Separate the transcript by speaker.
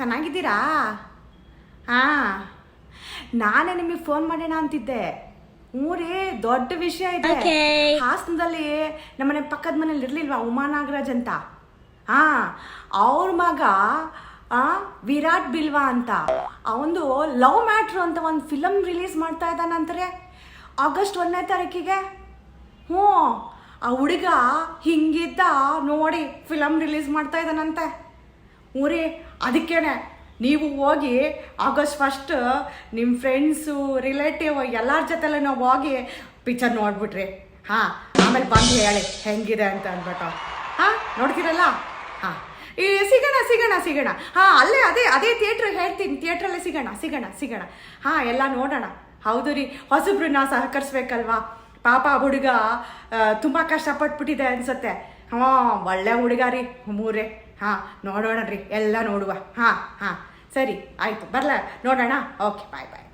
Speaker 1: ಚೆನ್ನಾಗಿದ್ದೀರಾ? ಹಾಂ, ನಾನೇ ನಿಮಗೆ ಫೋನ್ ಮಾಡೋಣ ಅಂತಿದ್ದೆ. ಊರೇ ದೊಡ್ಡ ವಿಷಯ ಇದೆ. ಹಾಸನದಲ್ಲಿ ನಮ್ಮನೆ ಪಕ್ಕದ ಮನೇಲಿ ಇರಲಿಲ್ವಾ ಉಮಾ ನಾಗರಾಜ್ ಅಂತ? ಹಾಂ, ಅವ್ರ ಮಗ ವಿರಾಟ್ ಬಿಲ್ವಾ ಅಂತ ಅವನು ಲವ್ ಮ್ಯಾಟ್ರು ಅಂತ ಒಂದು ಫಿಲಮ್ ರಿಲೀಸ್ ಮಾಡ್ತಾ ಇದ್ದಾನಂತಾರೆ ಆಗಸ್ಟ್ 1ನೇ ತಾರೀಕಿಗೆ. ಹ್ಞೂ, ಆ ಹುಡುಗ ಹಿಂಗಿದ್ದ ನೋಡಿ ಫಿಲಮ್ ರಿಲೀಸ್ ಮಾಡ್ತಾ ಇದ್ದಾನಂತೆ. ಊರೇ ಅದಕ್ಕೇನೆ ನೀವು ಹೋಗಿ ಆಗಸ್ಟ್ 1 ನಿಮ್ಮ ಫ್ರೆಂಡ್ಸು ರಿಲೇಟಿವ್ ಎಲ್ಲರ ಜೊತೆಲೆ ನಾವು ಹೋಗಿ ಪಿಕ್ಚರ್ ನೋಡ್ಬಿಟ್ರಿ. ಹಾಂ, ಆಮೇಲೆ ಬಂದು ಹೇಳಿ ಹೆಂಗಿದೆ ಅಂತ ಅಂದ್ಬಿಟ್ಟು. ಹಾಂ, ನೋಡ್ತೀರಲ್ಲ? ಹಾಂ, ಈ ಸಿಗೋಣ. ಹಾಂ, ಅಲ್ಲೇ ಅದೇ ಥಿಯೇಟ್ರ್ ಹೇಳ್ತೀನಿ, ಥಿಯೇಟ್ರಲ್ಲೇ ಸಿಗೋಣ. ಹಾಂ, ಎಲ್ಲ ನೋಡೋಣ. ಹೌದು ರೀ, ಹೊಸಬ್ರನ್ನ ಸಹಕರಿಸ್ಬೇಕಲ್ವಾ? ಪಾಪ ಹುಡುಗ ತುಂಬ ಕಷ್ಟಪಟ್ಬಿಟ್ಟಿದೆ ಅನ್ಸುತ್ತೆ. ಹಾಂ, ಒಳ್ಳೆ ಹುಡುಗ ರೀ ಮೂರೇ. ಹಾಂ, ನೋಡೋಣ ರೀ, ಎಲ್ಲ ನೋಡುವ. ಹಾಂ, ಸರಿ ಆಯಿತು, ಬರಲ ನೋಡೋಣ. ಓಕೆ, ಬಾಯ್.